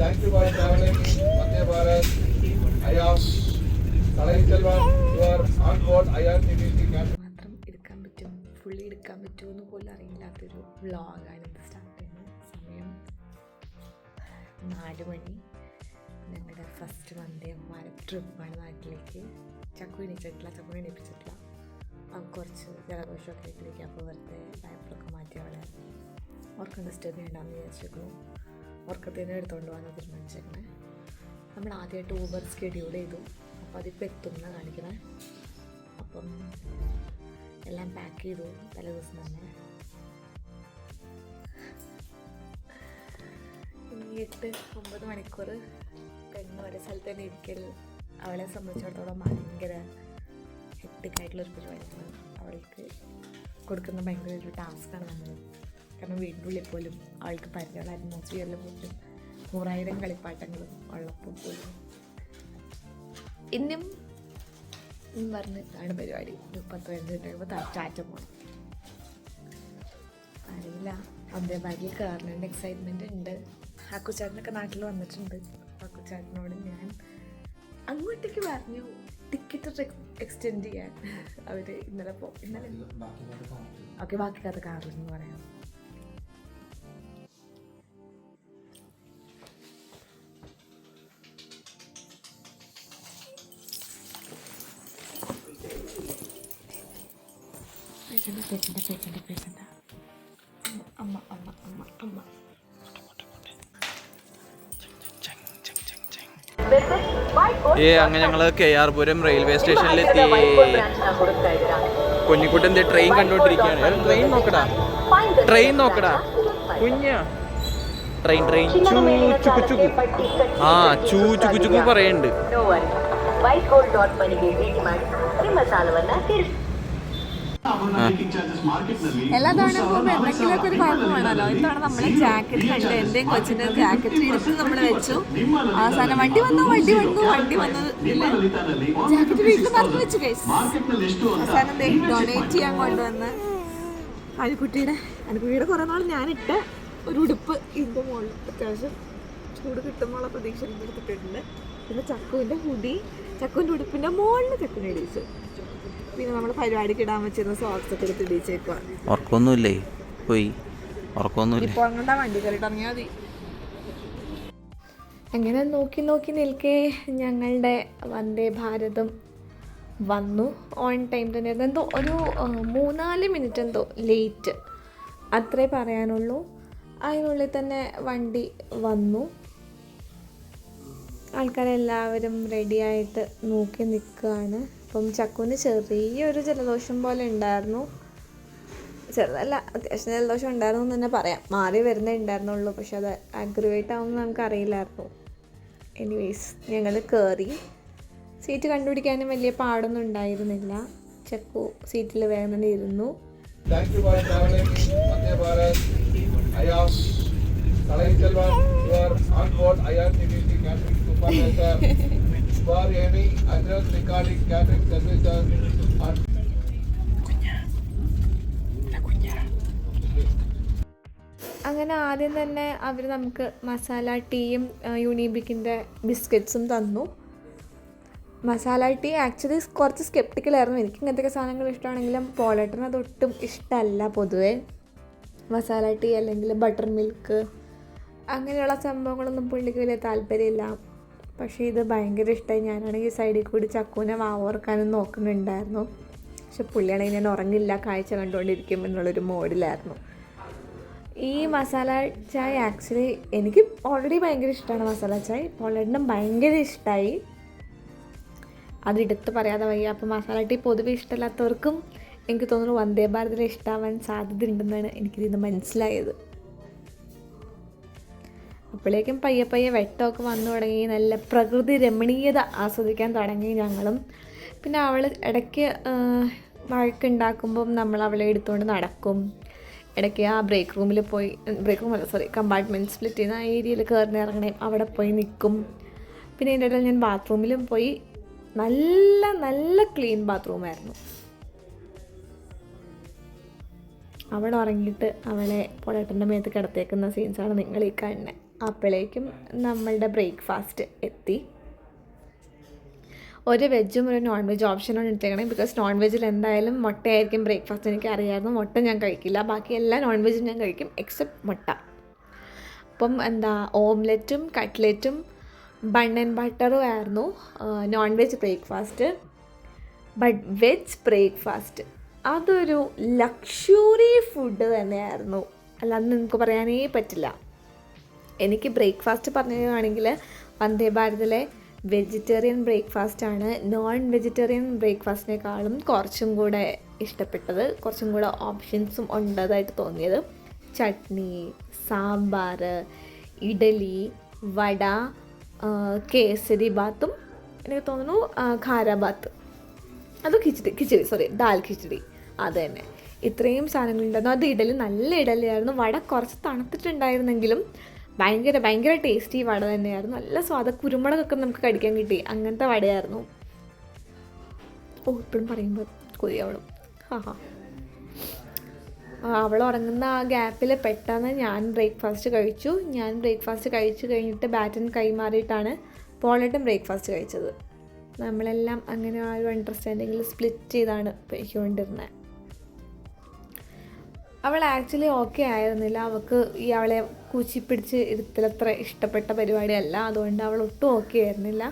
Thank you for traveling in Vande Bharat. I am Salai Selvan. You are on board IRCTC captain. മാത്രം എടുക്കാൻ പറ്റും, fully എടുക്കാൻ പറ്റുമെന്ന് പോലും അറിയില്ലാത്തൊരു വ്ളോഗാണ് ഇത് സ്റ്റാർട്ട് ചെയ്യുന്നത്. സമയം 4 മണി. ഞങ്ങളുടെ ഫസ്റ്റ് വന്ദേ ഭാരത് ട്രിപ്പാണ് നാട്ടിലേക്ക്. ചക്കു എണീച്ചിട്ടില്ല, ചക്കു എണീപ്പിച്ചിട്ടില്ല. അവൾ കുറച്ച് ജലദോഷമൊക്കെ ആയിട്ടിലേക്ക്. അപ്പോൾ വെറുതെ ഡയപ്പറൊക്കെ മാറ്റി അവളെ ഉറക്കം ഡിസ്റ്റർബ് ചെയ്യണ്ടെന്ന് വിചാരിച്ചേക്കുന്നു. ഉറക്കത്തിന് എടുത്തുകൊണ്ട് പോകാൻ തീരുമാനിച്ചേക്കണേ. നമ്മൾ ആദ്യമായിട്ട് ഊബർ ഷെഡ്യൂൾ ചെയ്തു. അപ്പോൾ അതിപ്പോൾ എത്തുന്ന കാണിക്കണേ. അപ്പം എല്ലാം പാക്ക് ചെയ്തു തലേ ദിവസം തന്നെ. ഇനി 8-9 മണിക്കൂർ പെണ്ണ് ഒരേ സ്ഥലത്ത് തന്നെ ഇരിക്കൽ അവളെ സംബന്ധിച്ചിടത്തോളം ഭയങ്കര ഹെക്ടിക്കായിട്ടുള്ളൊരു പരിപാടിയാണ്. അവൾക്ക് കൊടുക്കുന്ന ഭയങ്കര ഒരു ടാസ്ക്കാണ് നമ്മൾ. കാരണം വീടിൻ്റെ ഉള്ളിൽ പോലും അവൾക്ക് പരിചയമുള്ള അറ്റ്മോസ്ഫിയറിൽ പോലും 100,000 കളിപ്പാട്ടങ്ങളും ഉള്ളപ്പോൾ പോലും ഇന്നും പറഞ്ഞ് ഇതാണ് പരിപാടി. 10-15 മിനിറ്റ് കഴിയുമ്പോൾ ടാറ്റ പോകണം. അറിയില്ല, വന്ദേ ഭാരതിൽ കയറുന്നതിൻ്റെ എക്സൈറ്റ്മെൻറ്റ് ഉണ്ട്. ഹക്കുചാട്ടിനൊക്കെ നാട്ടിൽ വന്നിട്ടുണ്ട്. ഹക്കുചാട്ടിനോട് ഞാൻ അങ്ങോട്ടേക്ക് പറഞ്ഞു ടിക്കറ്റ് എക്സ്റ്റെൻഡ് ചെയ്യാൻ. അവർ ഇന്നലെ ഓക്കെ ബാക്കി കഥ കാറിലെന്ന് പറയാം. പേശണ്ട അമ്മ അമ്മ അമ്മ അമ്മ അങ്ങനെ ഞങ്ങൾ KR പുരം റെയിൽവേ സ്റ്റേഷനിലെത്തി. കുഞ്ഞിക്കുട്ടൻ എന്തേ ട്രെയിൻ കണ്ടോണ്ടിരിക്കുകയാണ്. ട്രെയിൻ നോക്കടാ കുഞ്ഞ. ട്രെയിൻ ചൂച്ചുക്കു പറയുന്നുണ്ട്. എല്ലാ തവണ പോകുമ്പോൾ എന്തെങ്കിലുമൊക്കെ ഒരു കുഴപ്പം വേണമല്ലോ. ഇത്തവണ നമ്മളെ ജാക്കറ്റ് കണ്ട് എന്തെങ്കിലും കൊച്ചിൻ്റെ ജാക്കറ്റ് എടുത്ത് നമ്മൾ വെച്ചു. അവസാനം വണ്ടി വന്നു ജാക്കറ്റ് വീട്ടിൽ പറഞ്ഞു വെച്ചു കേസ്. അവസാനം ഡൊണേറ്റ് ചെയ്യാൻ കൊണ്ടുവന്ന് അനുക്കുട്ടിയുടെ കുറേ നാൾ ഞാനിട്ട ഒരു ഉടുപ്പ് ഇതിൻ്റെ മുകളിൽ അത്യാവശ്യം ചൂട് കിട്ടുമ്പോഴുള്ള പ്രതീക്ഷ എടുത്തിട്ടുണ്ട്. പിന്നെ ചക്കുവിൻ്റെ ഉടുപ്പിൻ്റെ മുകളിൽ ചക്കുവിനെ ഇടിച്ചു. പിന്നെ നമ്മൾ പരിപാടിക്ക് ഇടാൻ വെച്ചിരുന്ന സോക്സ് ഒക്കെ എടുത്ത് ഇടിച്ചേക്കുക. ഉറക്കൊന്നുമില്ലേ പോയി ഇപ്പോൾ അങ്ങോട്ടാ വണ്ടി കയറിയിട്ട് ഇറങ്ങിയാൽ മതി. അങ്ങനെ നോക്കി നിൽക്കെ ഞങ്ങളുടെ വന്ദേ ഭാരതം വന്നു. ഓൺ ടൈം തന്നെ. എന്തോ ഒരു 3-4 മിനിറ്റ് എന്തോ ലേറ്റ് അത്രേ പറയാനുള്ളൂ. അതിനുള്ളിൽ തന്നെ വണ്ടി വന്നു. ആൾക്കാരെല്ലാവരും റെഡിയായിട്ട് നോക്കി നിൽക്കുകയാണ്. അപ്പം ചക്കുവിന് ചെറിയൊരു ജലദോഷം പോലെ ഉണ്ടായിരുന്നു. ചെറുതല്ല, അത്യാവശ്യം ജലദോഷം ഉണ്ടായിരുന്നു എന്ന് തന്നെ പറയാം. മാറി വരുന്നേ ഉണ്ടായിരുന്നുള്ളൂ. പക്ഷെ അത് അഗ്രവേറ്റ് ആവുമെന്ന് നമുക്കറിയില്ലായിരുന്നു. എനിവേയ്സ് ഞങ്ങൾ കയറി. സീറ്റ് കണ്ടുപിടിക്കാനും വലിയ പാടൊന്നും ഉണ്ടായിരുന്നില്ല. ചക്കു സീറ്റിൽ വേഗം തന്നെ ഇരുന്നു. അങ്ങനെ ആദ്യം തന്നെ അവർ നമുക്ക് മസാല ടീയും യൂണിബിക്കിൻ്റെ ബിസ്ക്കറ്റ്സും തന്നു. മസാല ടീ ആക്ച്വലി കുറച്ച് സ്കെപ്റ്റിക്കലായിരുന്നു. എനിക്ക് ഇങ്ങനത്തെ സാധനങ്ങൾ ഇഷ്ടമാണെങ്കിലും പോളേട്ടന് അതൊട്ടും ഇഷ്ടമല്ല പൊതുവേ. മസാല ടീ അല്ലെങ്കിൽ ബട്ടർ മിൽക്ക് അങ്ങനെയുള്ള സംഭവങ്ങളൊന്നും പുള്ളിക്ക് വലിയ താല്പര്യമില്ല. പക്ഷേ ഇത് ഭയങ്കര ഇഷ്ടമായി. ഞാനാണെങ്കിൽ സൈഡിൽ കൂടി ചക്കുവിനെ വാവോർക്കാനും നോക്കുന്നുണ്ടായിരുന്നു. പക്ഷെ പുള്ളിയാണെങ്കിൽ ഞാൻ ഉറങ്ങില്ല, കാഴ്ച കണ്ടുകൊണ്ടിരിക്കും എന്നുള്ളൊരു മോഡിലായിരുന്നു. ഈ മസാല ചായ ആക്ച്വലി എനിക്ക് ഓൾറെഡി ഭയങ്കര ഇഷ്ടമാണ് മസാല ചായ. പോളേട്ടനും ഭയങ്കര ഇഷ്ടമായി. അതെടുത്ത് പറയാതെ വയ്യ. അപ്പോൾ മസാല ടീ പൊതുവെ ഇഷ്ടമില്ലാത്തവർക്കും എനിക്ക് തോന്നുന്നു വന്ദേ ഭാരതിൽ ഇഷ്ടമാവാൻ സാധ്യതയുണ്ടെന്നാണ് എനിക്കിതിന്ന് മനസ്സിലായത്. അപ്പോഴേക്കും പയ്യെ വെട്ടമൊക്കെ വന്നു തുടങ്ങി. നല്ല പ്രകൃതി രമണീയത ആസ്വദിക്കാൻ തുടങ്ങി ഞങ്ങളും. പിന്നെ അവൾ ഇടയ്ക്ക് വഴക്കുണ്ടാക്കുമ്പം നമ്മൾ അവളെ എടുത്തുകൊണ്ട് നടക്കും. ഇടയ്ക്ക് ആ കമ്പാർട്ട്മെൻറ്റ് സ്പ്ലിറ്റ് ചെയ്യുന്ന ആ ഏരിയയിൽ കയറി ഇറങ്ങണേ അവിടെ പോയി നിൽക്കും. പിന്നെ അതിൻ്റെ ഇടയിൽ ഞാൻ ബാത്റൂമിലും പോയി. നല്ല ക്ലീൻ ബാത്റൂമായിരുന്നു. അവൾ ഉറങ്ങിയിട്ട് അവളെ പോളേട്ടൻ്റെ മേത്ത് കിടത്തേക്കുന്ന സീൻസാണ് നിങ്ങൾ ഈ കാണുന്നത്. അപ്പോഴേക്കും നമ്മളുടെ ബ്രേക്ക്ഫാസ്റ്റ് എത്തി. ഒരു വെജും ഒരു നോൺ വെജ് ഓപ്ഷനാണ് എടുത്തേക്കണേ. ബിക്കോസ് നോൺ വെജിൽ എന്തായാലും മുട്ടയായിരിക്കും ബ്രേക്ക്ഫാസ്റ്റ്. എനിക്ക് അറിയാമായിരുന്നു മുട്ട ഞാൻ കഴിക്കില്ല, ബാക്കി എല്ലാ നോൺ വെജും ഞാൻ കഴിക്കും എക്സെപ്റ്റ് മുട്ട. അപ്പം ഓംലെറ്റും കട്ട്ലെറ്റും ബൺ ആൻഡ് ബട്ടറും ആയിരുന്നു non veg breakfast. But veg breakfast അതൊരു ലക്ഷറി ഫുഡ് തന്നെയായിരുന്നു, അല്ലാതെ നിങ്ങൾക്ക് പറയാനേ പറ്റില്ല. എനിക്ക് ബ്രേക്ക്ഫാസ്റ്റ് പറയുകയാണെങ്കിൽ വന്ദേ ഭാരതിലെ വെജിറ്റേറിയൻ ബ്രേക്ക്ഫാസ്റ്റാണ് നോൺ വെജിറ്റേറിയൻ ബ്രേക്ക്ഫാസ്റ്റിനേക്കാളും കുറച്ചും കൂടെ ഇഷ്ടപ്പെട്ടത്. കുറച്ചും കൂടെ ഓപ്ഷൻസും ഉണ്ടതായിട്ട് തോന്നിയത്. ചട്നി, സാമ്പാർ, ഇഡലി, വട, കേസരി ബാത്തും എനിക്ക് തോന്നുന്നു ഖാരാബാത്ത്, അത് ദാൽ ഖിച്ചടി, അത് തന്നെ. ഇത്രയും സാധനങ്ങളുണ്ടായിരുന്നു. അത് ഇഡലി നല്ല ഇഡലിയായിരുന്നു. വട കുറച്ച് തണുത്തിട്ടുണ്ടായിരുന്നെങ്കിലും ഭയങ്കര ടേസ്റ്റി വട തന്നെയായിരുന്നു. നല്ല സ്വാദ, കുരുമുളകൊക്കെ നമുക്ക് കടിക്കാൻ കിട്ടി, അങ്ങനത്തെ വടയായിരുന്നു. ഇപ്പോഴും പറയുമ്പോൾ കൊതിയാവണം. അവൾ ഉറങ്ങുന്ന ആ ഗ്യാപ്പിൽ പെട്ടെന്ന് ഞാൻ ബ്രേക്ക്ഫാസ്റ്റ് കഴിച്ചു കഴിഞ്ഞിട്ട് ബാറ്റൻ കൈമാറിയിട്ടാണ് പോളേട്ടും ബ്രേക്ക്ഫാസ്റ്റ് കഴിച്ചത്. നമ്മളെല്ലാം അങ്ങനെ ആ ഒരു അണ്ടർസ്റ്റാൻഡിങ്ങിൽ സ്പ്ലിറ്റ് ചെയ്താണ് കഴിച്ചുകൊണ്ടിരുന്നത്. അവൾ ആക്ച്വലി ഓക്കെ ആയിരുന്നില്ല. അവൾക്ക് അവളെ കൂച്ചിപ്പിടിച്ച് ഇരുത്തലത്ര ഇഷ്ടപ്പെട്ട പരിപാടിയല്ല. അതുകൊണ്ട് അവൾ ഒട്ടും ഓക്കെ ആയിരുന്നില്ല.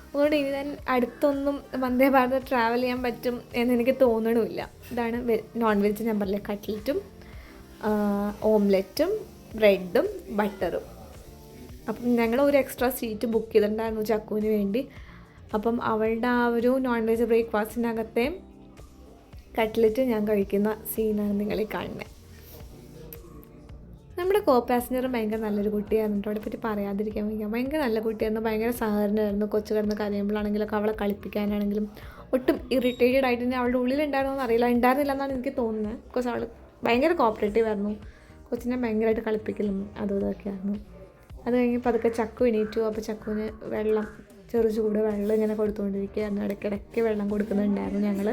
അതുകൊണ്ട് ഇനി ഞാൻ അടുത്തൊന്നും വന്ദേ ഭാരത് ട്രാവൽ ചെയ്യാൻ പറ്റും എന്നെനിക്ക് തോന്നണമില്ല. ഇതാണ് നോൺ വെജ് ഞാൻ പറഞ്ഞില്ലേ, കട്ട്ലറ്റും ഓംലെറ്റും ബ്രെഡും ബട്ടറും. അപ്പം ഞങ്ങൾ ഒരു എക്സ്ട്രാ സീറ്റ് ബുക്ക് ചെയ്തിട്ടുണ്ടായിരുന്നു ചക്കുവിന് വേണ്ടി. അപ്പം അവളുടെ ആ ഒരു നോൺ വെജ് ബ്രേക്ക്ഫാസ്റ്റിനകത്തെ കട്ട്ലറ്റ് ഞാൻ കഴിക്കുന്ന സീനാണ് നിങ്ങളീ കാണുന്നത്. നമ്മുടെ കോ പാസഞ്ചറും ഭയങ്കര നല്ലൊരു കുട്ടിയായിരുന്നു. അവളെ പറ്റി പറയാതിരിക്കാൻ വയ്യ. ഭയങ്കര നല്ല കുട്ടിയായിരുന്നു, ഭയങ്കര സഹകരണമായിരുന്നു. കൊച്ചു കിടന്ന് കരയുമ്പോഴാണെങ്കിലൊക്കെ അവളെ കളിപ്പിക്കാനാണെങ്കിലും ഒട്ടും ഇറിറ്റേറ്റഡ് ആയിട്ട് തന്നെ അവളുടെ ഉള്ളിലുണ്ടായിരുന്നോ എന്നറിയില്ല, ഉണ്ടായിരുന്നില്ല എന്നാണ് എനിക്ക് തോന്നുന്നത്. ബിക്കോസ് അവൾ ഭയങ്കര കോപ്പറേറ്റീവ് ആയിരുന്നു. കൊച്ചിനെ ഭയങ്കരമായിട്ട് കളിപ്പിക്കലും അതും ഇതൊക്കെ ആയിരുന്നു. അത് കഴിഞ്ഞപ്പോൾ അതൊക്കെ ചക്കു എണീറ്റു. അപ്പോൾ ചക്കുവിന് വെള്ളം, ചൂട് വെള്ളം ഇങ്ങനെ കൊടുത്തുകൊണ്ടിരിക്കുകയായിരുന്നു. ഇടയ്ക്കിടയ്ക്ക് വെള്ളം കൊടുക്കുന്നുണ്ടായിരുന്നു ഞങ്ങൾ.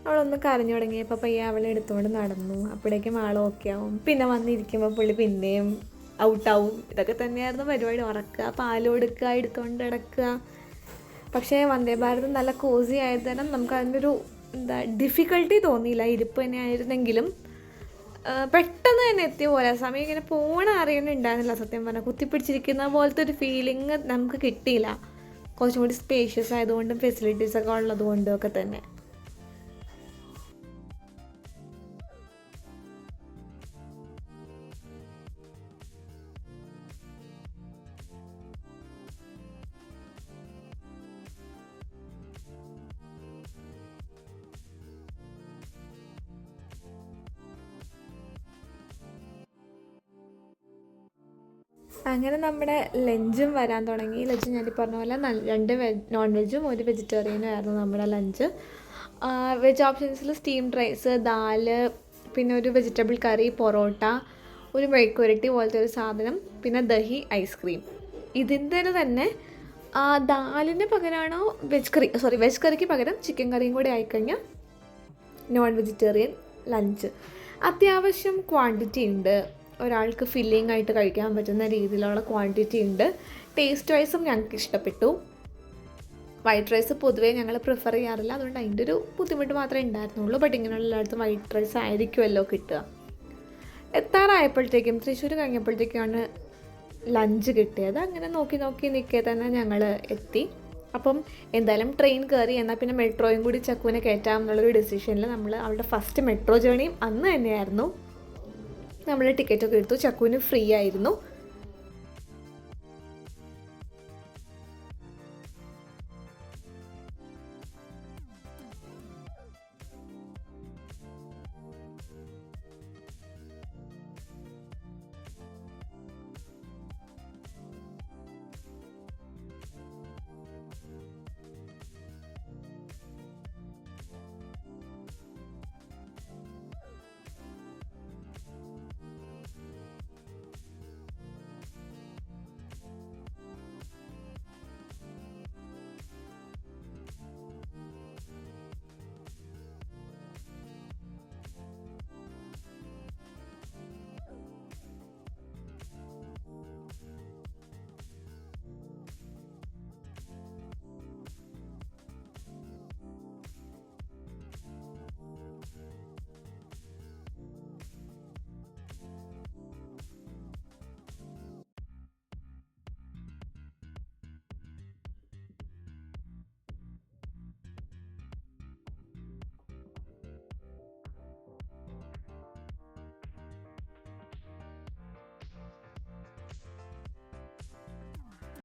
അവളൊന്ന് കരഞ്ഞു തുടങ്ങിയപ്പോൾ പയ്യെ അവളെ എടുത്തുകൊണ്ട് നടന്നു. അപ്പോഴേക്കും ആൾ ഓക്കെ ആവും. പിന്നെ വന്നിരിക്കുമ്പോൾ പുള്ളി പിന്നെയും ഔട്ടാവും. ഇതൊക്കെ തന്നെയായിരുന്നു പരിപാടി. ഉറക്കുക, പാൽ കൊടുക്കുക, എടുത്തുകൊണ്ട് കിടക്കുക. പക്ഷേ വന്ദേ ഭാരത് നല്ല കോസി ആയത് തന്നെ നമുക്ക് അതിൻ്റെ ഒരു ഡിഫിക്കൽട്ടി തോന്നിയില്ല. ഇരിപ്പ് തന്നെ ആയിരുന്നെങ്കിലും പെട്ടെന്ന് തന്നെ എത്തിയ പോലെ. സമയം ഇങ്ങനെ പോണ അറിയുന്നുണ്ടായിരുന്നില്ല സത്യം പറഞ്ഞാൽ. കുത്തിപ്പിടിച്ചിരിക്കുന്ന പോലത്തെ ഒരു ഫീലിംഗ് നമുക്ക് കിട്ടിയില്ല. കുറച്ചും കൂടി സ്പേഷ്യസ് ആയതുകൊണ്ടും ഫെസിലിറ്റീസൊക്കെ ഉള്ളതുകൊണ്ടും ഒക്കെ തന്നെ. അങ്ങനെ നമ്മുടെ ലഞ്ചും വരാൻ തുടങ്ങി. ലഞ്ച് ഞാൻ പറഞ്ഞ പോലെ 2 നോൺ വെജും 1 വെജിറ്റേറിയനും ആയിരുന്നു നമ്മുടെ ലഞ്ച്. വെജ് ഓപ്ഷൻസിൽ സ്റ്റീംഡ് റൈസ്, ദാല്, പിന്നെ ഒരു വെജിറ്റബിൾ കറി, പൊറോട്ട, ഒരു മെഴുക്കുവരട്ടി പോലത്തെ ഒരു സാധനം, പിന്നെ ദഹി, ഐസ്ക്രീം. ഇതിൻ്റെ തന്നെ ദാലിന് പകരമാണോ വെജ് കറിക്ക് പകരം ചിക്കൻ കറിയും കൂടി ആയിക്കഴിഞ്ഞാൽ നോൺ വെജിറ്റേറിയൻ ലഞ്ച്. അത്യാവശ്യം ക്വാണ്ടിറ്റി ഉണ്ട്. ഒരാൾക്ക് ഫില്ലിംഗ് ആയിട്ട് കഴിക്കാൻ പറ്റുന്ന രീതിയിലുള്ള ക്വാണ്ടിറ്റി ഉണ്ട്. ടേസ്റ്റ് വൈസും ഞങ്ങൾക്ക് ഇഷ്ടപ്പെട്ടു. വൈറ്റ് റൈസ് പൊതുവേ ഞങ്ങൾ പ്രിഫർ ചെയ്യാറില്ല, അതുകൊണ്ട് അതിൻ്റെ ഒരു ബുദ്ധിമുട്ട് മാത്രമേ ഉണ്ടായിരുന്നുള്ളൂ. ബട്ട് ഇങ്ങനെയുള്ള എല്ലായിടത്തും വൈറ്റ് റൈസ് ആയിരിക്കുമല്ലോ കിട്ടുക. എത്താറായപ്പോഴത്തേക്കും തൃശ്ശൂർ കഴിഞ്ഞപ്പോഴത്തേക്കാണ് ലഞ്ച് കിട്ടിയത്. അങ്ങനെ നോക്കി നിൽക്കെ തന്നെ ഞങ്ങൾ എത്തി. അപ്പം എന്തായാലും ട്രെയിൻ കയറി, എന്നാൽ പിന്നെ മെട്രോയും കൂടി ചക്കുവിനെ കയറ്റാം എന്നുള്ളൊരു ഡിസിഷനിൽ നമ്മൾ അവളുടെ ഫസ്റ്റ് മെട്രോ ജേണിയും അന്ന് തന്നെയായിരുന്നു. നമ്മൾ ടിക്കറ്റൊക്കെ എടുത്തു. ചക്കുവിന് ഫ്രീ ആയിരുന്നു.